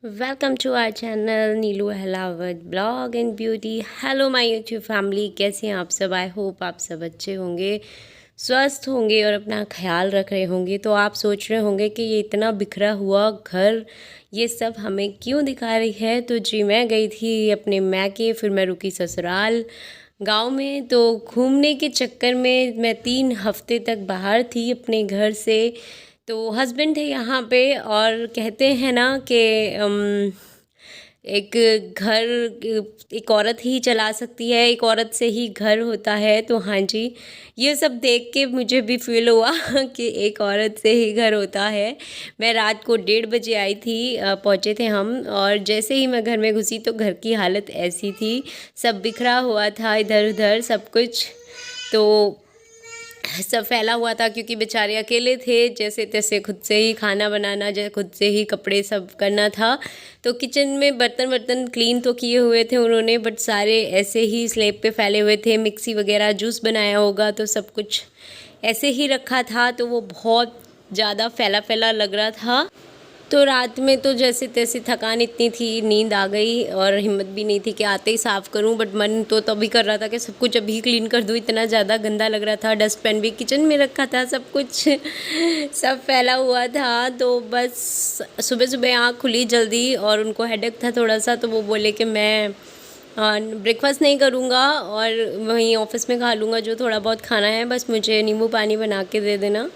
Welcome to our channel Neelu Halawat blog and beauty. Hello my YouTube family, कैसे हैं आप सब। आई होप आप सब अच्छे होंगे, स्वस्थ होंगे और अपना ख्याल रख रहे होंगे। तो आप सोच रहे होंगे कि ये इतना बिखरा हुआ घर ये सब हमें क्यों दिखा रही है। तो जी, मैं गई थी अपने मैके, फिर मैं रुकी ससुराल गांव में। तो घूमने के चक्कर में मैं 3 हफ्ते तक बाहर थी अपने घर से। तो हस्बैंड थे यहाँ पे और कहते हैं ना कि एक घर एक औरत ही चला सकती है, एक औरत से ही घर होता है। तो हाँ जी, ये सब देख के मुझे भी फील हुआ कि एक औरत से ही घर होता है। मैं रात को 1:30 बजे आई थी, पहुँचे थे हम, और जैसे ही मैं घर में घुसी तो घर की हालत ऐसी थी, सब बिखरा हुआ था इधर उधर सब कुछ। तो सब फैला हुआ था क्योंकि बेचारे अकेले थे, जैसे तैसे खुद से ही खाना बनाना, जैसे खुद से ही कपड़े सब करना था। तो किचन में बर्तन वर्तन क्लीन तो किए हुए थे उन्होंने, बट सारे ऐसे ही स्लैब पे फैले हुए थे। मिक्सी वगैरह जूस बनाया होगा तो सब कुछ ऐसे ही रखा था, तो वो बहुत ज़्यादा फैला फैला लग रहा था। तो रात में तो जैसे तैसे थकान इतनी थी, नींद आ गई और हिम्मत भी नहीं थी कि आते ही साफ़ करूं, बट मन तो तभी कर रहा था कि सब कुछ अभी क्लीन कर दूं। इतना ज़्यादा गंदा लग रहा था, डस्ट पैन भी किचन में रखा था, सब कुछ सब फैला हुआ था। तो बस सुबह सुबह आँख खुली जल्दी और उनको हेडेक था थोड़ा सा, तो वो बोले कि मैं ब्रेकफास्ट नहीं करूँगा और वहीं ऑफिस में खा लूँगा जो थोड़ा बहुत खाना है, बस मुझे नींबू पानी बना के दे देना।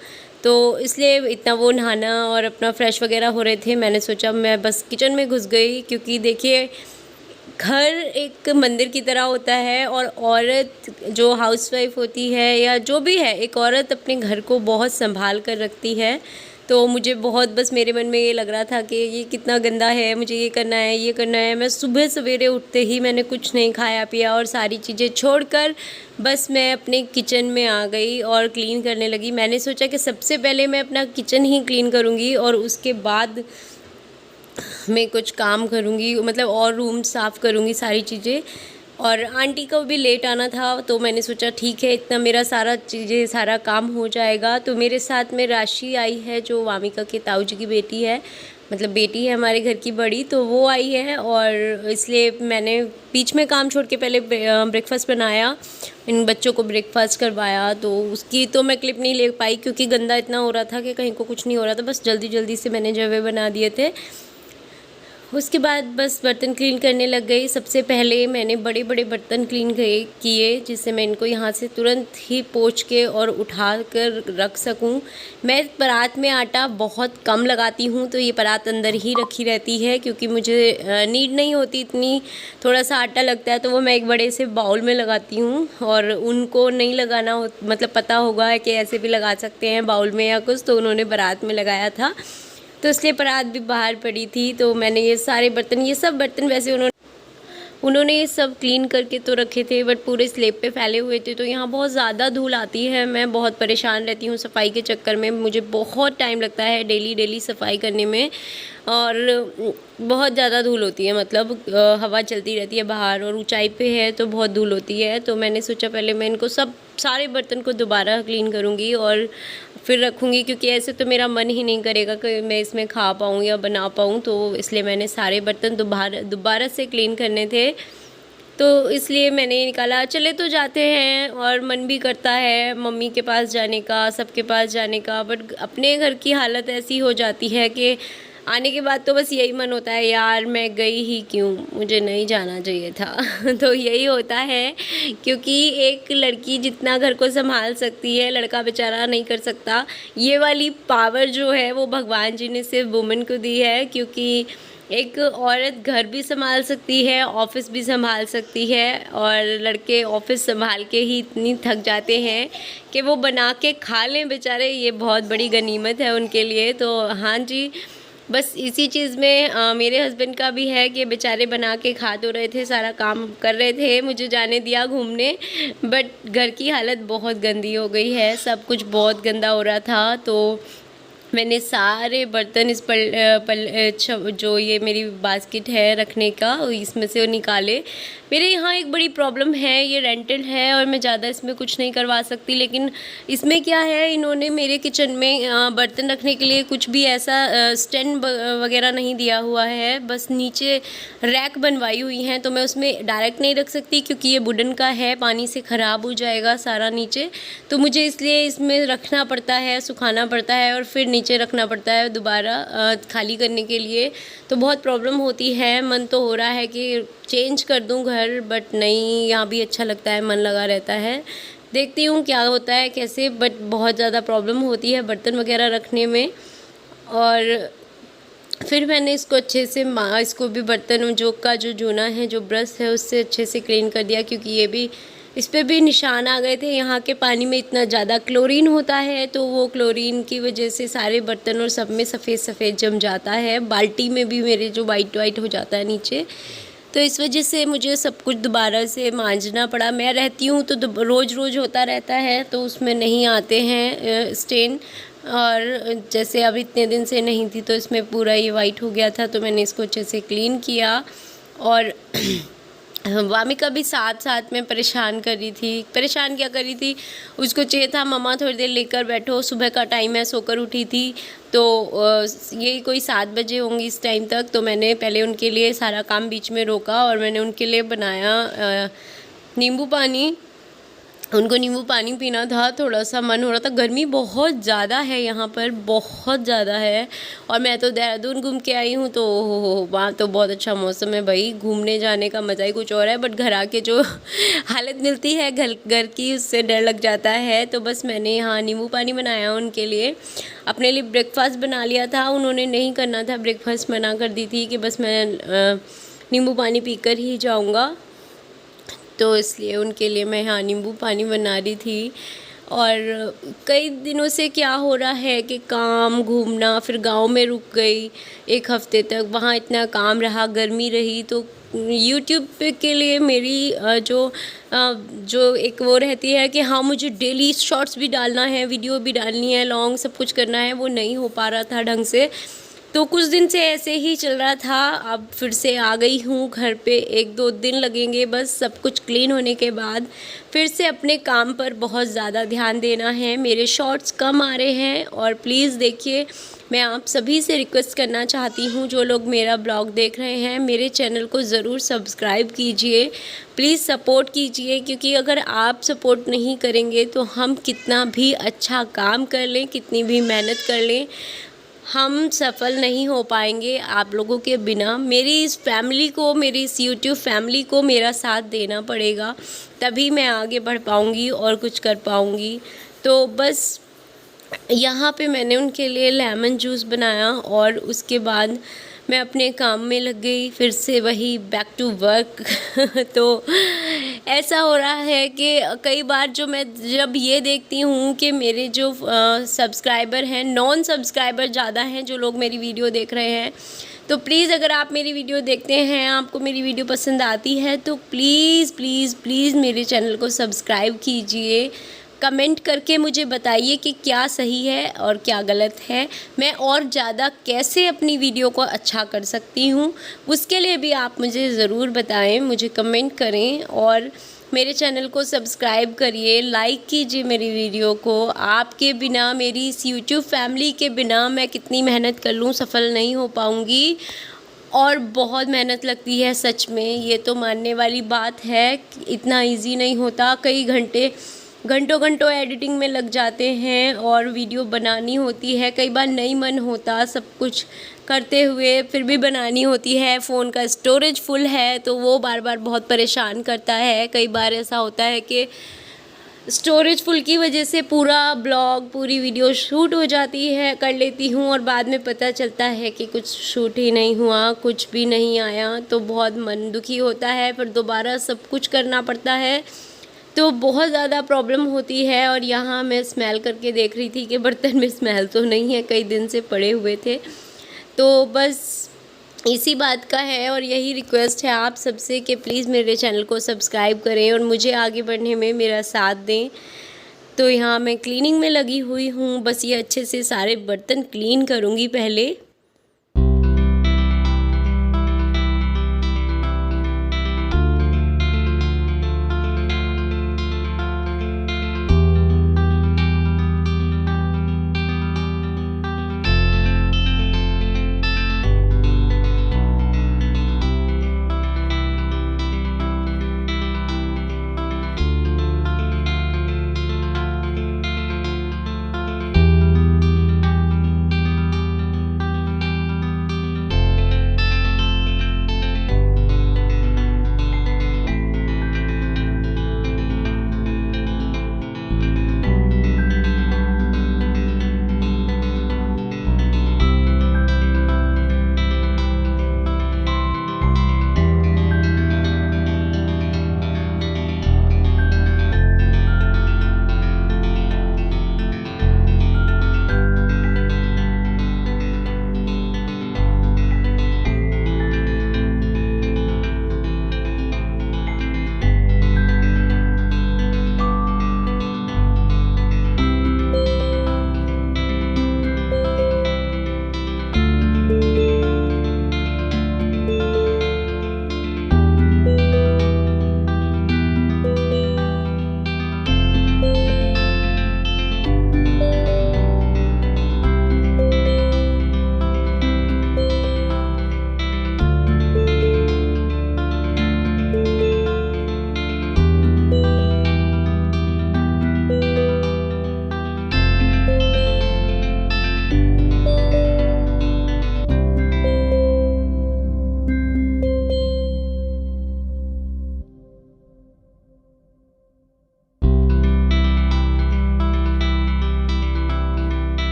तो इसलिए इतना वो नहाना और अपना फ्रेश वगैरह हो रहे थे, मैंने सोचा मैं बस किचन में घुस गई। क्योंकि देखिए, घर एक मंदिर की तरह होता है और औरत जो हाउसवाइफ होती है या जो भी है, एक औरत अपने घर को बहुत संभाल कर रखती है। तो मुझे बहुत, बस मेरे मन में ये लग रहा था कि ये कितना गंदा है, मुझे ये करना है ये करना है। मैं सुबह सवेरे उठते ही मैंने कुछ नहीं खाया पिया और सारी चीज़ें छोड़कर बस मैं अपने किचन में आ गई और क्लीन करने लगी। मैंने सोचा कि सबसे पहले मैं अपना किचन ही क्लीन करूँगी और उसके बाद मैं कुछ काम करूँगी, मतलब और रूम साफ़ करूँगी सारी चीज़ें। और आंटी को भी लेट आना था, तो मैंने सोचा ठीक है, इतना मेरा सारा चीज़ें सारा काम हो जाएगा। तो मेरे साथ में राशि आई है, जो वामिका के ताऊ जी की बेटी है, मतलब बेटी है हमारे घर की बड़ी, तो वो आई है। और इसलिए मैंने बीच में काम छोड़ के पहले ब्रेकफास्ट बनाया, इन बच्चों को ब्रेकफास्ट करवाया। तो उसकी तो मैं क्लिप नहीं ले पाई क्योंकि गंदा इतना हो रहा था कि कहीं को कुछ नहीं हो रहा था, बस जल्दी जल्दी से मैंने जवे बना दिए थे। उसके बाद बस बर्तन क्लीन करने लग गई। सबसे पहले मैंने बड़े बड़े बर्तन क्लीन किए, जिससे मैं इनको यहाँ से तुरंत ही पोंछ के और उठा कर रख सकूँ। मैं परात में आटा बहुत कम लगाती हूँ, तो ये परात अंदर ही रखी रहती है क्योंकि मुझे नीड नहीं होती इतनी। थोड़ा सा आटा लगता है तो वो मैं एक बड़े से बाउल में लगाती हूँ, और उनको नहीं लगाना हो, मतलब पता होगा कि ऐसे भी लगा सकते हैं बाउल में या कुछ, तो उन्होंने परात में लगाया था, तो इसलिए परात भी बाहर पड़ी थी। तो मैंने ये सारे बर्तन, ये सब बर्तन वैसे उन्होंने ये सब क्लीन करके तो रखे थे, बट पूरे स्लैब पे फैले हुए थे। तो यहाँ बहुत ज़्यादा धूल आती है, मैं बहुत परेशान रहती हूँ सफाई के चक्कर में। मुझे बहुत टाइम लगता है डेली डेली सफाई करने में, और बहुत ज़्यादा धूल होती है, मतलब हवा चलती रहती है बाहर और ऊंचाई पे है तो बहुत धूल होती है। तो मैंने सोचा पहले मैं इनको सब सारे बर्तन को दोबारा क्लीन करूँगी और फिर रखूँगी, क्योंकि ऐसे तो मेरा मन ही नहीं करेगा कि मैं इसमें खा पाऊँ या बना पाऊँ। तो इसलिए मैंने सारे बर्तन दोबारा से क्लीन करने थे, तो इसलिए मैंने निकाला। चले तो जाते हैं और मन भी करता है मम्मी के पास जाने का, सबके पास जाने का, बट अपने घर की हालत ऐसी हो जाती है कि आने के बाद तो बस यही मन होता है, यार मैं गई ही क्यों, मुझे नहीं जाना चाहिए था। तो यही होता है, क्योंकि एक लड़की जितना घर को संभाल सकती है, लड़का बेचारा नहीं कर सकता। ये वाली पावर जो है वो भगवान जी ने सिर्फ वुमेन को दी है, क्योंकि एक औरत घर भी संभाल सकती है, ऑफिस भी संभाल सकती है, और लड़के ऑफिस संभाल के ही इतनी थक जाते हैं कि वो बना के खा लें बेचारे, ये बहुत बड़ी गनीमत है उनके लिए। तो हाँ जी, बस इसी चीज़ में मेरे हस्बैंड का भी है कि बेचारे बना के खा तो रहे थे, सारा काम कर रहे थे, मुझे जाने दिया घूमने, बट घर की हालत बहुत गंदी हो गई है, सब कुछ बहुत गंदा हो रहा था। तो मैंने सारे बर्तन इस जो ये मेरी बास्केट है रखने का, इसमें से निकाले। मेरे यहाँ एक बड़ी प्रॉब्लम है, ये रेंटल है और मैं ज़्यादा इसमें कुछ नहीं करवा सकती, लेकिन इसमें क्या है, इन्होंने मेरे किचन में बर्तन रखने के लिए कुछ भी ऐसा स्टैंड वगैरह नहीं दिया हुआ है, बस नीचे रैक बनवाई हुई हैं, तो मैं उसमें डायरेक्ट नहीं रख सकती क्योंकि ये वुडन का है, पानी से ख़राब हो जाएगा सारा नीचे, तो मुझे इसलिए इसमें रखना पड़ता है, सुखाना पड़ता है और फिर नीचे रखना पड़ता है दोबारा खाली करने के लिए। तो बहुत प्रॉब्लम होती है। मन तो हो रहा है कि चेंज कर दूं घर, बट नहीं, यहाँ भी अच्छा लगता है, मन लगा रहता है। देखती हूँ क्या होता है कैसे, बट बहुत ज़्यादा प्रॉब्लम होती है बर्तन वगैरह रखने में। और फिर मैंने इसको अच्छे से इसको भी बर्तन जो जूना है, जो ब्रश है, उससे अच्छे से क्लीन कर दिया, क्योंकि ये भी, इस पे भी निशान आ गए थे। यहाँ के पानी में इतना ज़्यादा क्लोरीन होता है, तो वो क्लोरीन की वजह से सारे बर्तन और सब में सफ़ेद सफ़ेद जम जाता है। बाल्टी में भी मेरे जो वाइट वाइट हो जाता है नीचे, तो इस वजह से मुझे सब कुछ दोबारा से मांजना पड़ा। मैं रहती हूँ तो रोज़ रोज़ होता रहता है, तो उसमें नहीं आते हैं स्टेन। और जैसे अब इतने दिन से नहीं थी, तो इसमें पूरा ये वाइट हो गया था, तो मैंने इसको अच्छे से क्लीन किया। और वामिका भी साथ साथ में परेशान कर रही थी। परेशान क्या कर रही थी, उसको चाहिए था मम्मा थोड़ी देर लेकर बैठो, सुबह का टाइम है, सोकर उठी थी, तो यही कोई 7 बजे होंगी इस टाइम तक। तो मैंने पहले उनके लिए सारा काम बीच में रोका और मैंने उनके लिए बनाया नींबू पानी। उनको नींबू पानी पीना था, थोड़ा सा मन हो रहा था। गर्मी बहुत ज़्यादा है यहाँ पर, बहुत ज़्यादा है। और मैं तो देहरादून घूम के आई हूँ, तो वहाँ तो बहुत अच्छा मौसम है भाई, घूमने जाने का मज़ा ही कुछ और है। बट घर आके जो हालत मिलती है घर की, उससे डर लग जाता है। तो बस मैंने यहाँ नींबू पानी बनाया उनके लिए। अपने लिए ब्रेकफास्ट बना लिया था, उन्होंने नहीं करना था ब्रेकफास्ट, मना कर दी थी कि बस मैं नींबू पानी पीकर ही जाऊँगा, तो इसलिए उनके लिए मैं यहाँ नींबू पानी बना रही थी। और कई दिनों से क्या हो रहा है कि काम, घूमना, फिर गांव में रुक गई 1 हफ़्ते तक, वहाँ इतना काम रहा, गर्मी रही, तो यूट्यूब पे के लिए मेरी जो एक वो रहती है कि हाँ मुझे डेली शॉर्ट्स भी डालना है, वीडियो भी डालनी है, लॉन्ग सब कुछ करना है, वो नहीं हो पा रहा था ढंग से। तो कुछ दिन से ऐसे ही चल रहा था। अब फिर से आ गई हूँ घर पे, 1-2 दिन लगेंगे बस सब कुछ क्लीन होने के बाद। फिर से अपने काम पर बहुत ज़्यादा ध्यान देना है। मेरे शॉर्ट्स कम आ रहे हैं और प्लीज़ देखिए, मैं आप सभी से रिक्वेस्ट करना चाहती हूँ, जो लोग मेरा ब्लॉग देख रहे हैं, मेरे चैनल को ज़रूर सब्सक्राइब कीजिए, प्लीज़ सपोर्ट कीजिए, क्योंकि अगर आप सपोर्ट नहीं करेंगे तो हम कितना भी अच्छा काम कर लें, कितनी भी मेहनत कर लें, हम सफल नहीं हो पाएंगे आप लोगों के बिना। मेरी इस फैमिली को, मेरी इस यूट्यूब फैमिली को मेरा साथ देना पड़ेगा, तभी मैं आगे बढ़ पाऊँगी और कुछ कर पाऊँगी। तो बस यहाँ पे मैंने उनके लिए लेमन जूस बनाया और उसके बाद मैं अपने काम में लग गई, फिर से वही बैक टू वर्क। तो ऐसा हो रहा है कि कई बार जब ये देखती हूँ कि मेरे जो सब्सक्राइबर हैं, नॉन सब्सक्राइबर ज़्यादा हैं जो लोग मेरी वीडियो देख रहे हैं, तो प्लीज़ अगर आप मेरी वीडियो देखते हैं, आपको मेरी वीडियो पसंद आती है, तो प्लीज़ प्लीज़ प्लीज़ मेरे चैनल को सब्सक्राइब कीजिए। कमेंट करके मुझे बताइए कि क्या सही है और क्या गलत है, मैं और ज़्यादा कैसे अपनी वीडियो को अच्छा कर सकती हूँ, उसके लिए भी आप मुझे ज़रूर बताएं, मुझे कमेंट करें और मेरे चैनल को सब्सक्राइब करिए, लाइक कीजिए मेरी वीडियो को। आपके बिना, मेरी इस यूट्यूब फैमिली के बिना मैं कितनी मेहनत कर लूँ, सफल नहीं हो पाऊँगी। और बहुत मेहनत लगती है सच में, ये तो मानने वाली बात है, इतना इजी नहीं होता। कई घंटों घंटों एडिटिंग में लग जाते हैं और वीडियो बनानी होती है। कई बार नहीं मन होता सब कुछ करते हुए, फिर भी बनानी होती है। फ़ोन का स्टोरेज फुल है तो वो बार बार बहुत परेशान करता है। कई बार ऐसा होता है कि स्टोरेज फुल की वजह से पूरा ब्लॉग, पूरी वीडियो शूट हो जाती है, कर लेती हूँ और बाद में पता चलता है कि कुछ शूट ही नहीं हुआ, कुछ भी नहीं आया, तो बहुत मन दुखी होता है। फिर दोबारा सब कुछ करना पड़ता है, तो बहुत ज़्यादा प्रॉब्लम होती है। और यहाँ मैं स्मेल करके देख रही थी कि बर्तन में स्मेल तो नहीं है, कई दिन से पड़े हुए थे। तो बस इसी बात का है और यही रिक्वेस्ट है आप सबसे कि प्लीज़ मेरे चैनल को सब्सक्राइब करें और मुझे आगे बढ़ने में मेरा साथ दें। तो यहाँ मैं क्लीनिंग में लगी हुई हूँ, बस ये अच्छे से सारे बर्तन क्लीन करूँगी पहले।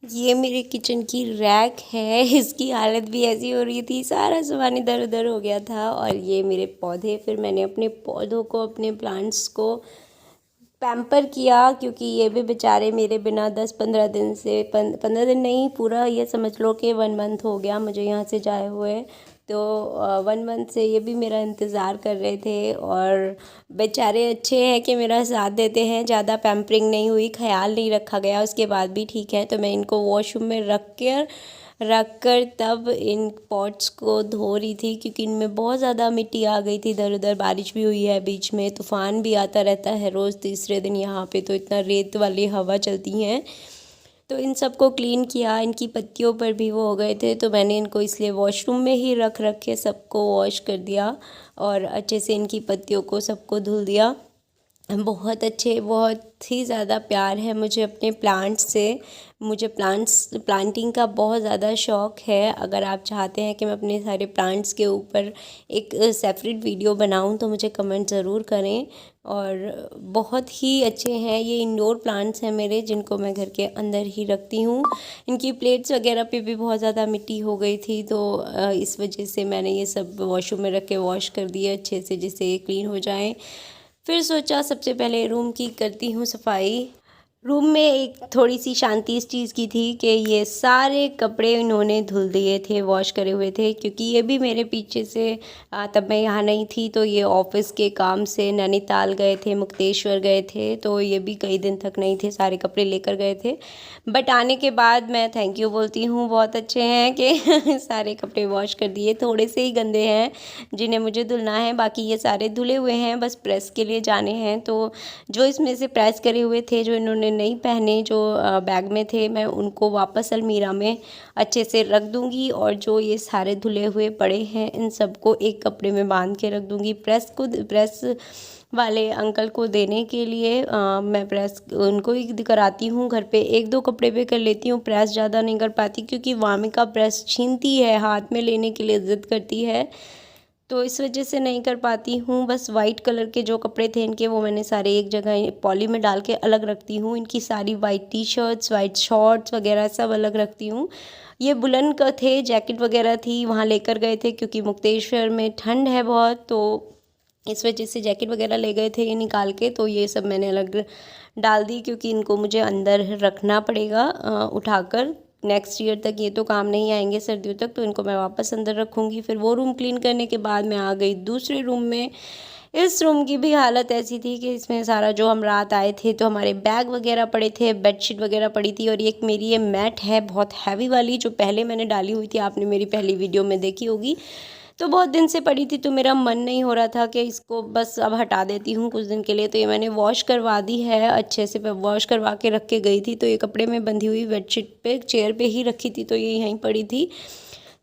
ये मेरे किचन की रैक है, इसकी हालत भी ऐसी हो रही थी, सारा सामान इधर उधर हो गया था। और ये मेरे पौधे, फिर मैंने अपने पौधों को, अपने प्लांट्स को पैम्पर किया, क्योंकि ये भी बेचारे मेरे बिना 10-15 दिन से 15 दिन नहीं, पूरा ये समझ लो कि 1 मंथ हो गया मुझे यहाँ से जाए हुए। तो 1 मंथ से ये भी मेरा इंतज़ार कर रहे थे। और बेचारे अच्छे हैं कि मेरा साथ देते हैं, ज़्यादा पैम्परिंग नहीं हुई, ख्याल नहीं रखा गया, उसके बाद भी ठीक है। तो मैं इनको वॉशरूम में रख कर तब इन पॉट्स को धो रही थी, क्योंकि इनमें बहुत ज़्यादा मिट्टी आ गई थी इधर उधर। बारिश भी हुई है बीच में, तूफ़ान भी आता रहता है रोज़ तीसरे दिन यहाँ पे, तो इतना रेत वाली हवा चलती हैं। तो इन सब को क्लीन किया, इनकी पत्तियों पर भी वो हो गए थे, तो मैंने इनको इसलिए वॉशरूम में ही रख के सबको वॉश कर दिया और अच्छे से इनकी पत्तियों को सबको धुल दिया। बहुत अच्छे, बहुत ही ज़्यादा प्यार है मुझे अपने प्लांट्स से। मुझे प्लांटिंग का बहुत ज़्यादा शौक़ है। अगर आप चाहते हैं कि मैं अपने सारे प्लांट्स के ऊपर एक सेपरेट वीडियो बनाऊं तो मुझे कमेंट ज़रूर करें। और बहुत ही अच्छे हैं ये इंडोर प्लांट्स हैं मेरे, जिनको मैं घर के अंदर ही रखती हूँ। इनकी प्लेट्स वगैरह पे भी बहुत ज़्यादा मिट्टी हो गई थी, तो इस वजह से मैंने ये सब वॉशरूम में रख के वॉश कर दिए अच्छे से, जिससे ये क्लीन हो जाएँ। फिर सोचा सबसे पहले रूम की करती हूँ सफाई। रूम में एक थोड़ी सी शांति इस चीज़ की थी कि ये सारे कपड़े इन्होंने धुल दिए थे, वॉश करे हुए थे, क्योंकि ये भी मेरे पीछे से तब मैं यहाँ नहीं थी, तो ये ऑफ़िस के काम से नैनीताल गए थे, मुक्तेश्वर गए थे, तो ये भी कई दिन तक नहीं थे, सारे कपड़े लेकर गए थे। बट आने के बाद मैं थैंक यू बोलती हूँ, बहुत अच्छे हैं कि सारे कपड़े वॉश कर दिए। थोड़े से ही गंदे हैं जिन्हें मुझे धुलना है, बाकी ये सारे धुले हुए हैं, बस प्रेस के लिए जाने हैं। तो जो इसमें से प्रेस करे हुए थे, जो इन्होंने नहीं पहने जो बैग में थे, मैं उनको वापस अलमीरा में अच्छे से रख दूँगी। और जो ये सारे धुले हुए पड़े हैं इन सबको एक कपड़े में बांध के रख दूँगी। प्रेस वाले अंकल को देने के लिए मैं प्रेस उनको ही कराती हूँ घर पे। 1-2 कपड़े पे कर लेती हूँ, प्रेस ज़्यादा नहीं कर पाती क्योंकि वामिका प्रेस छीनती है, हाथ में लेने के लिए ज़िद करती है, तो इस वजह से नहीं कर पाती हूँ। बस वाइट कलर के जो कपड़े थे इनके वो मैंने सारे एक जगह पॉली में डाल के अलग रखती हूँ। इनकी सारी वाइट टी-शर्ट्स, वाइट शॉर्ट्स वगैरह सब अलग रखती हूँ। ये वुलन का थे, जैकेट वगैरह थी, वहाँ लेकर गए थे क्योंकि मुक्तेश्वर में ठंड है बहुत, तो इस वजह से जैकेट वगैरह ले गए थे ये निकाल के, तो ये सब मैंने अलग डाल दी क्योंकि इनको मुझे अंदर रखना पड़ेगा उठाकर। नेक्स्ट ईयर तक ये तो काम नहीं आएंगे सर्दियों तक, तो इनको मैं वापस अंदर रखूँगी। फिर वो रूम क्लीन करने के बाद मैं आ गई दूसरे रूम में। इस रूम की भी हालत ऐसी थी कि इसमें सारा जो हम रात आए थे तो हमारे बैग वगैरह पड़े थे, बेडशीट वगैरह पड़ी थी, और एक मेरी ये मैट है बहुत हैवी वाली जो पहले मैंने डाली हुई थी, आपने मेरी पहली वीडियो में देखी होगी। तो बहुत दिन से पड़ी थी तो मेरा मन नहीं हो रहा था कि इसको बस अब हटा देती हूँ कुछ दिन के लिए, तो ये मैंने वॉश करवा दी है अच्छे से। वॉश करवा के रख के गई थी, तो ये कपड़े में बंधी हुई बेडशीट पे चेयर पे ही रखी थी, तो ये यहीं पड़ी थी।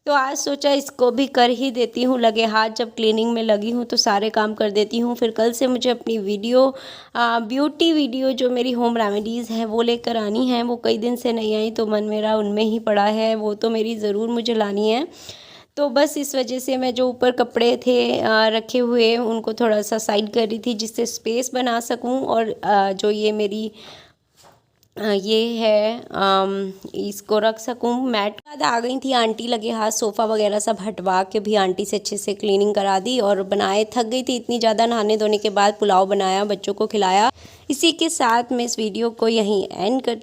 तो आज सोचा इसको भी कर ही देती हूँ, लगे हाथ जब क्लीनिंग में लगी हूँ तो सारे काम कर देती हूँ। फिर कल से मुझे अपनी ब्यूटी वीडियो जो मेरी होम रेमेडीज़ हैं वो लेकर आनी है। वो कई दिन से नहीं आई तो मन मेरा उनमें ही पड़ा है, वो तो मेरी ज़रूर मुझे लानी है। तो बस इस वजह से मैं जो ऊपर कपड़े थे रखे हुए उनको थोड़ा सा साइड कर रही थी जिससे स्पेस बना सकूं, और जो ये मेरी ये है इसको रख सकूं मैट। बाद आ गई थी आंटी लगे हाथ, सोफ़ा वगैरह सब हटवा के भी आंटी से अच्छे से क्लीनिंग करा दी और बनाए। थक गई थी इतनी ज़्यादा नहाने धोने के बाद, पुलाव बनाया, बच्चों को खिलाया। इसी के साथ मैं इस वीडियो को यहीं एंड कर